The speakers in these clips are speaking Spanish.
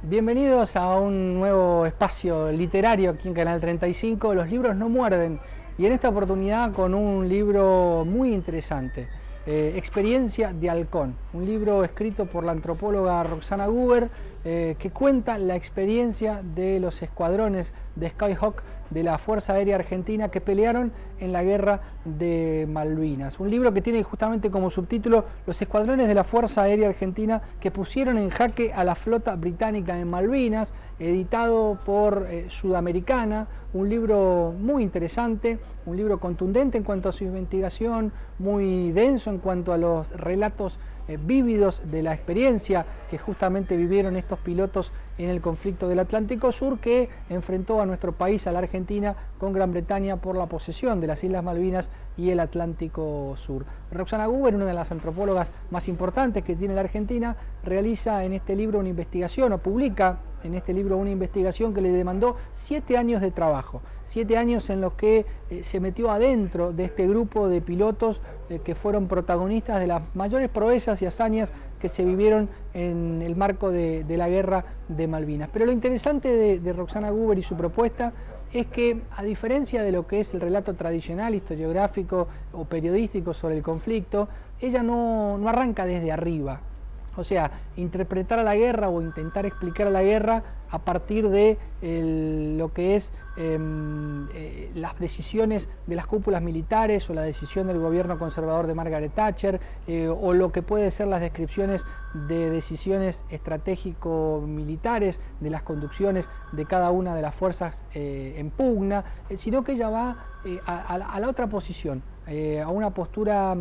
Bienvenidos a un nuevo espacio literario aquí en Canal 35. Los libros no muerden, y en esta oportunidad con un libro muy interesante, Experiencia de Halcón, un libro escrito por la antropóloga Roxana Gruber, que cuenta la experiencia de los escuadrones de Skyhawk de la Fuerza Aérea Argentina que pelearon en la Guerra de Malvinas. Un libro que tiene justamente como subtítulo Los escuadrones de la Fuerza Aérea Argentina que pusieron en jaque a la flota británica en Malvinas, editado por Sudamericana. Un libro muy interesante, un libro contundente en cuanto a su investigación, muy denso en cuanto a los relatos vívidos de la experiencia que justamente vivieron estos pilotos en el conflicto del Atlántico Sur, que enfrentó a nuestro país, a la Argentina, con Gran Bretaña por la posesión de las Islas Malvinas y el Atlántico Sur. Roxana Gruber, una de las antropólogas más importantes que tiene la Argentina, realiza en este libro una investigación, o publica en este libro una investigación que le demandó 7 años de trabajo, 7 años en los que se metió adentro de este grupo de pilotos que fueron protagonistas de las mayores proezas y hazañas que se vivieron en el marco de la Guerra de Malvinas. Pero lo interesante de Roxana Gruber y su propuesta es que, a diferencia de lo que es el relato tradicional, historiográfico o periodístico sobre el conflicto, ella no arranca desde arriba. O sea, interpretar a la guerra o intentar explicar a la guerra a partir de lo que es las decisiones de las cúpulas militares o la decisión del gobierno conservador de Margaret Thatcher, o lo que puede ser las descripciones de decisiones estratégico-militares, de las conducciones de cada una de las fuerzas en pugna, sino que ella va a la otra posición, a una postura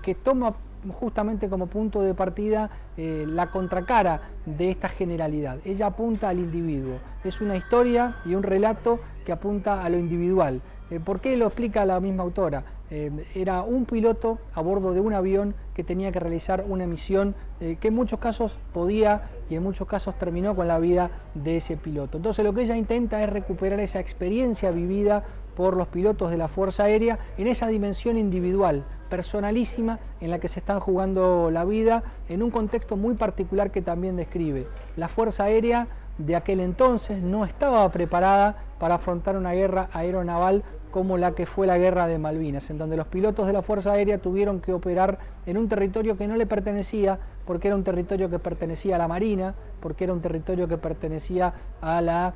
que toma justamente como punto de partida la contracara de esta generalidad. Ella apunta al individuo, es una historia y un relato que apunta a lo individual. ¿Por qué lo explica la misma autora? Era un piloto a bordo de un avión que tenía que realizar una misión que en muchos casos podía y en muchos casos terminó con la vida de ese piloto. Entonces lo que ella intenta es recuperar esa experiencia vivida por los pilotos de la Fuerza Aérea en esa dimensión individual, personalísima, en la que se están jugando la vida en un contexto muy particular que también describe. La Fuerza Aérea de aquel entonces no estaba preparada para afrontar una guerra aeronaval como la que fue la Guerra de Malvinas, en donde los pilotos de la Fuerza Aérea tuvieron que operar en un territorio que no le pertenecía, porque era un territorio que pertenecía a la Marina, porque era un territorio que pertenecía a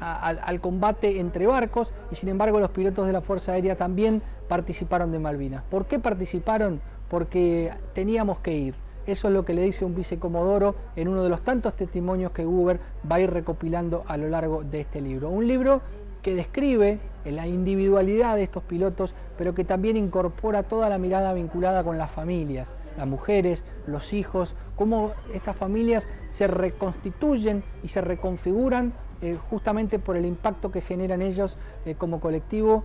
al combate entre barcos, y sin embargo los pilotos de la Fuerza Aérea también participaron de Malvinas. ¿Por qué participaron? Porque teníamos que ir. Eso es lo que le dice un vicecomodoro en uno de los tantos testimonios que Gruber va a ir recopilando a lo largo de este libro. Un libro que describe la individualidad de estos pilotos, pero que también incorpora toda la mirada vinculada con las familias, las mujeres, los hijos, cómo estas familias se reconstituyen y se reconfiguran justamente por el impacto que generan ellos como colectivo,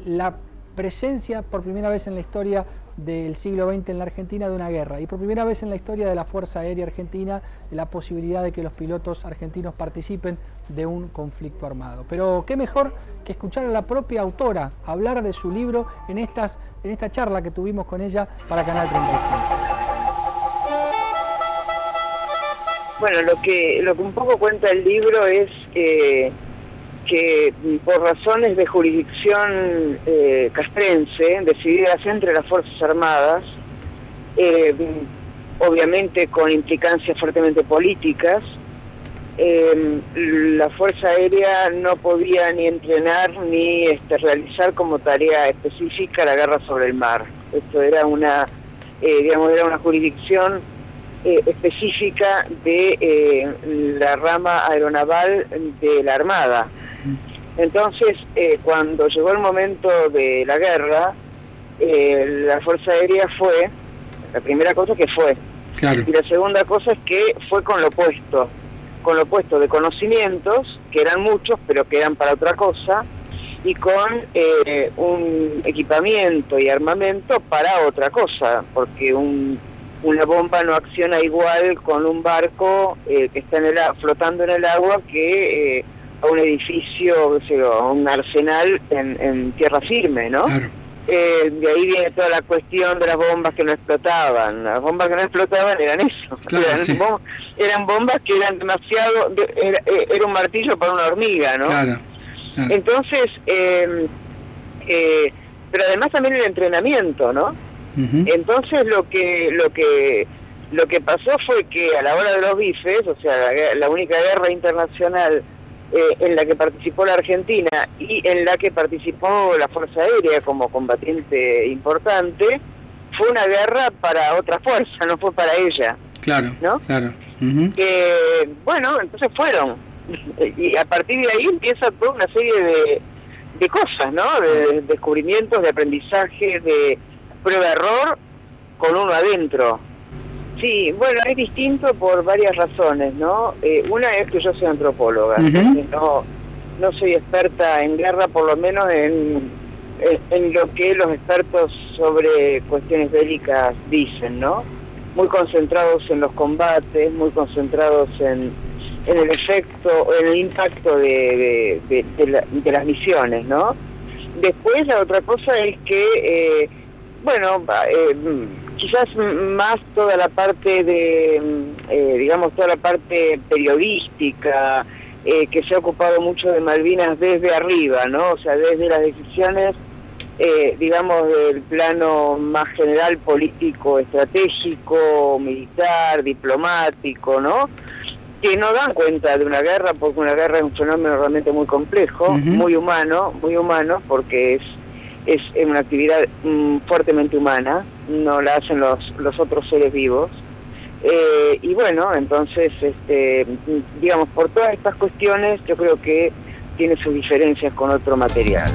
la presencia por primera vez en la historia del siglo XX en la Argentina de una guerra, y por primera vez en la historia de la Fuerza Aérea Argentina la posibilidad de que los pilotos argentinos participen de un conflicto armado. Pero qué mejor que escuchar a la propia autora hablar de su libro en esta charla que tuvimos con ella para Canal 35. Bueno, lo que un poco cuenta el libro es que por razones de jurisdicción castrense, decididas entre las Fuerzas Armadas, obviamente con implicancias fuertemente políticas, la Fuerza Aérea no podía ni entrenar ni realizar como tarea específica la guerra sobre el mar. Esto era era una jurisdicción específica de la rama aeronaval de la Armada. Entonces, cuando llegó el momento de la guerra, la Fuerza Aérea fue, la primera cosa que fue, claro. Y la segunda cosa es que fue con lo opuesto de conocimientos, que eran muchos, pero que eran para otra cosa, y con un equipamiento y armamento para otra cosa, porque una bomba no acciona igual con un barco que está flotando en el agua que a un edificio, a un arsenal en tierra firme, ¿no? Claro. De ahí viene toda la cuestión de las bombas que no explotaban. Las bombas que no explotaban eran eso. Claro, eran bombas que eran demasiado... Era un martillo para una hormiga, ¿no? Claro. Entonces, pero además también el entrenamiento, ¿no? Entonces lo que pasó fue que a la hora de los bifes, o sea, la única guerra internacional en la que participó la Argentina y en la que participó la Fuerza Aérea como combatiente importante, fue una guerra para otra fuerza, no fue para ella. Claro, ¿no? Claro. Bueno, entonces fueron. Y a partir de ahí empieza toda una serie de cosas, ¿no? De descubrimientos, de aprendizaje, de prueba-error con uno adentro. Sí, bueno, es distinto por varias razones, ¿no? Una es que yo soy antropóloga, no soy experta en guerra, por lo menos en lo que los expertos sobre cuestiones bélicas dicen, ¿no? Muy concentrados en los combates, muy concentrados en el efecto, en el impacto de las misiones, ¿no? Después la otra cosa es que, quizás más toda la parte toda la parte periodística, que se ha ocupado mucho de Malvinas desde arriba, ¿no? O sea, desde las decisiones, del plano más general, político, estratégico, militar, diplomático, ¿no? Que no dan cuenta de una guerra, porque una guerra es un fenómeno realmente muy complejo, muy humano, porque es una actividad fuertemente humana, no la hacen los otros seres vivos. Y bueno, entonces, por todas estas cuestiones, yo creo que tiene sus diferencias con otro material.